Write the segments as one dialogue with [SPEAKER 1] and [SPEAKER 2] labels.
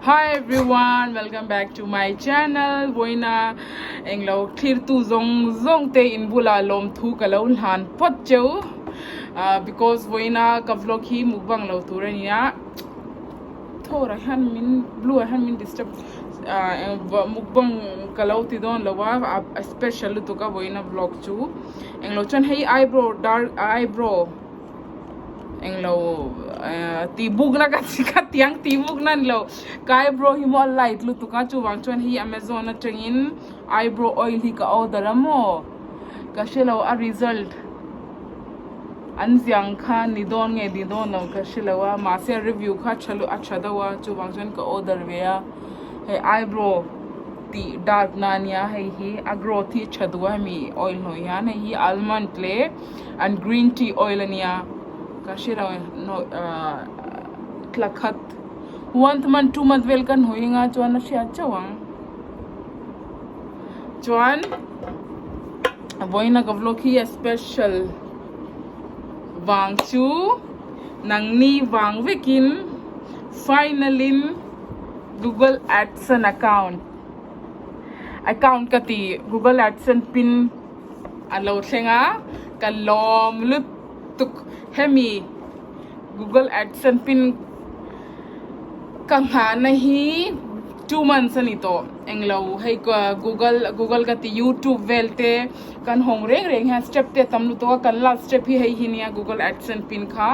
[SPEAKER 1] Hi everyone, welcome back to my channel. Voina englo clear tu zong te in bula lom thu kalo han pot cheu because voina ka vlog hi mukbang lo tu rania thora han min blue han min disturb mukbang kalo ti don lawa special tu ka voina vlog chu englo chan hey eyebrow dark eyebrow englo tibug na kasi ka tiang tibug nan lo ka eyebrow hi mo light lu tu ka chu wang chuan hi Amazon na tengin eyebrow oil hi ka order mo ka shelo a result an ziang kha ni don nge di don lo ka shelo ma se review kha chalu acha da wa chu wang chuan ka order ve ya he eyebrow ti dark na nia hi agro thi chadwa mi oil no ya na hi almond clay and green tea oil ania kashira no klakhat 1 month 2 month vel kan hoinga chuan a hria chawang chuan voina ka vlog hi special wang chu nangni wang vekin finally Google Adsense account kati Google Adsense pin alo thenga kalom lut tuk hemi Google Adsense pin kang ha na hi 2 months ani to englo hey Google kati YouTube velte kan hong reng ha step te tamlu to kan last step hi hinia Google Adsense pin kha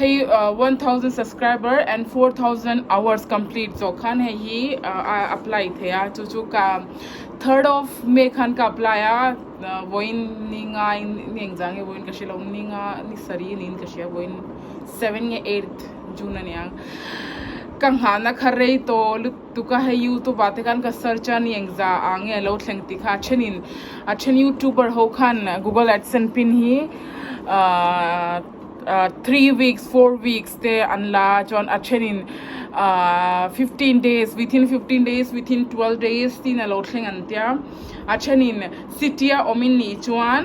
[SPEAKER 1] hey 1000 subscriber and 4000 hours complete so khan hi apply thea chu ka 3rd of May khan ka apply a voin ninga ning jange voin ka shilong ninga ni sari nin ka shia voin 7 nge 8 June aniang kang hana kharei to lutuka he YouTube ate kan ka search ani engza ange lo thleng ti kha chen YouTuber ho khan Google Adsense pin hi 3 weeks 4 weeks te anla jon achenin 15 days within 12 days tin alo thleng antia achenin sitia omini chuan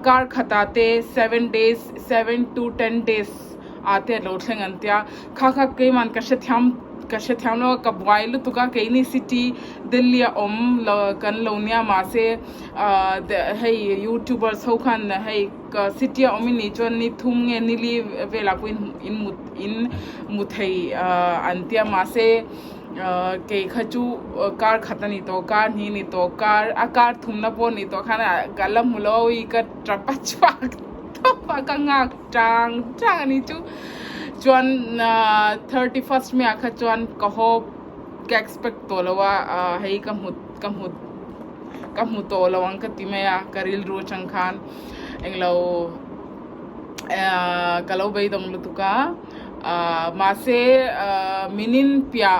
[SPEAKER 1] car khatate 7 days 7 to 10 days ate lo thleng antia kha ke man ka she thyam no ka boil tu ka ke ni city Delhi om lo kan lo nia ma se hey YouTubers ho khan hey ka city om ni chon ni thum nge ni li vela kuin in muthei antia ma se ke khachu car khatani to car ni to car thumna po ni to khana galam muloi ka trapachwa to pa ka ngak chang ani chu chuan 31st me akha chuan ka ho ka expect to lawa hei kam hut to lawang ka timaya karil ru chang khan englo kalau bei dong lutuka ma se minin pia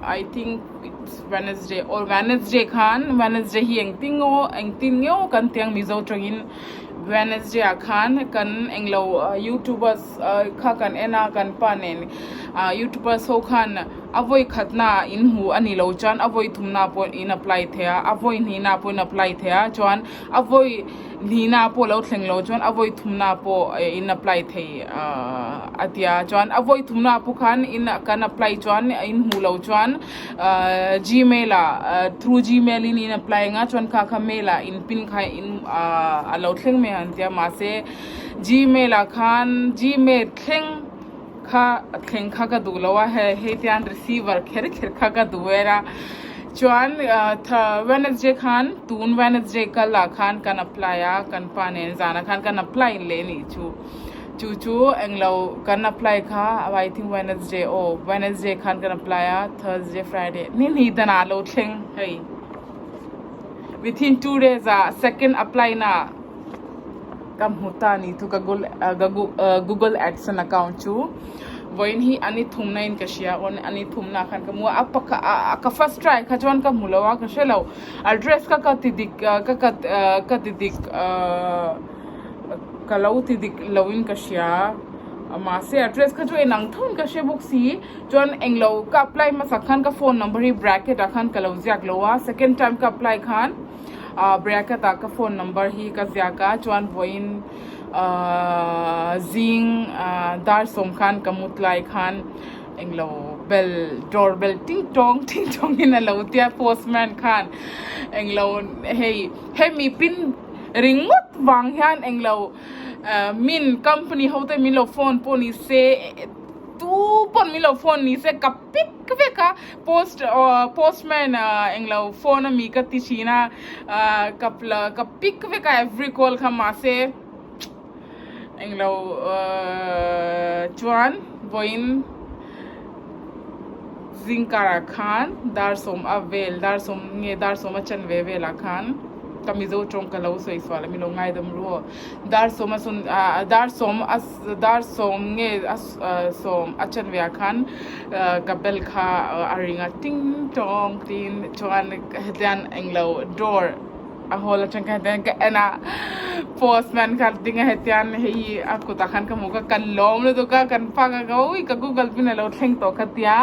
[SPEAKER 1] I think it's Wednesday hi engtingo kan tiang Mizo trangin Wednesday khan kan englo YouTubers kha kan ena kan panen YouTubers ho khan avoi khatna in hu ani lo chan avoi thumna po in apply thea avoi ni na po in apply thea chuan avoi ni na po lo thleng lo chuan avoi thumna po in apply thei atia chuan avoi thumna po khan in kan apply chuan in hu lo chuan Gmail through Gmail in apply nga chuan kha mail in pin khai in alo thleng me antia ma se Gmail thleng kha ka du lawa he tian receiver kher kha ka duera chuan Wednesday khan tun Wednesday kala khan kan apply kan panen zana khan kan apply le ni chu englo kan apply kha I think Wednesday khan kan apply Thursday Friday ni dana lo thleng hey within 2 days second apply na kam huta ni tu ka Google Adsense account chu voin hi ani thumna in ka shia on ani thumna khan ka mu apaka ka first try kha chuan ka mulawa ka shelo address ka tidik ka tidik ka lo tidik lowin ka shia ma se address kha chu enang thun ka she book si chuan englo ka apply ma sakhan ka phone number hi bracket akhan ka lo ziak lowa second time ka apply khan bracket ka phone number hi ka ziaka chuan voin zing dar som khan kamutlai khan englo bell doorbell ting tong in a lo tia postman khan englo hey mi pin ringot wang hian englo min company hote min lo phone poni se tu pon mi lo phone ni se kapik veka postman englo phone mi ka ti china kapik veka every call khama se englo chuan voin zinkara khan dar som avel dar som achan vela khan kamizo chong kalo soi swala mi lo ngai dam ro dar som nge som achan ve khan kabel kha aringa ting tong tin chuan dan englo door a hola changka den ka ana postman kar dinga hetian hei aku ta khan ka muka kan lom lo to ka kan pa ka goi ka google pin lo thleng to khatia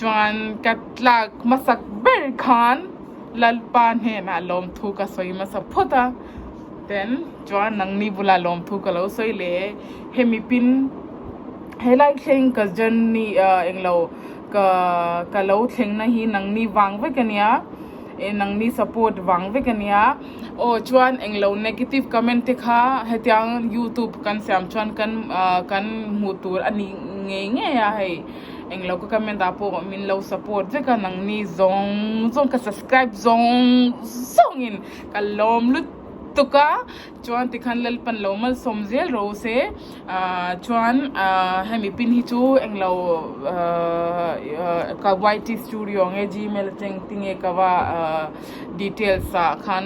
[SPEAKER 1] chuan katlak masak ber khan lalpan he na lom thu ka soi ma sa phota then chuan nangni bula lom thu ka lo soi le hemi pin helai thleng ka jan ni englo ka lo thleng na hi nangni wang ve kania nangni support wang ve kania o chuan englo negative comment te kha hetiang youtube kan sam chuan kan mutur ani nge ya hei englo ko comment apo min lo support ve ka nangni zong ka subscribe zong in ka lom lut tuka chuan ti khan lal pan lomal somzel ro se chuan hemi pin hi chu englo ka YT studio nge gmail teng tinge kawa details sa khan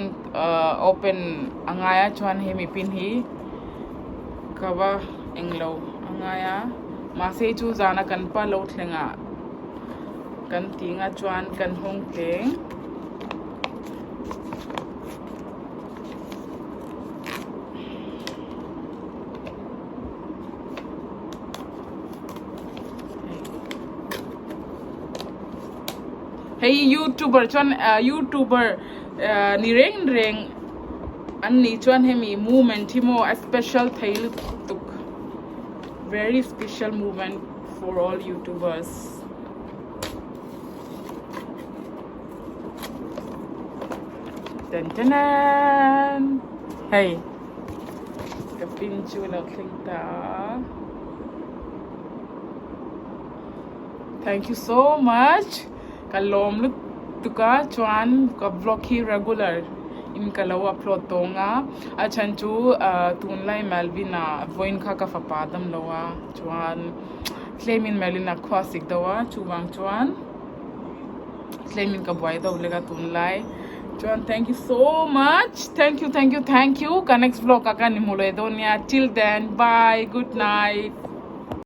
[SPEAKER 1] open angaya chuan hemi pin hi kawa englo angaya ma se chu zana kan pa lo thlenga kan tinga chuan kan hong teng hey YouTuber chuan YouTuber ni reng an ni chuan hemi movement hi mo a special thail tuk very special movement for all YouTubers tan hey kapin chu lo thlengta thank you so much kalom lu tuka chuan ka vlog hi regular in kalo upload tonga achan chu tunlai malvina voin kha ka fa padam lowa chuan claimin melina khwasik dawa chuwang chuan claimin ka boy daw lega tunlai chuan thank you so much thank you ka next vlog ka kan mulo edonia till then bye good night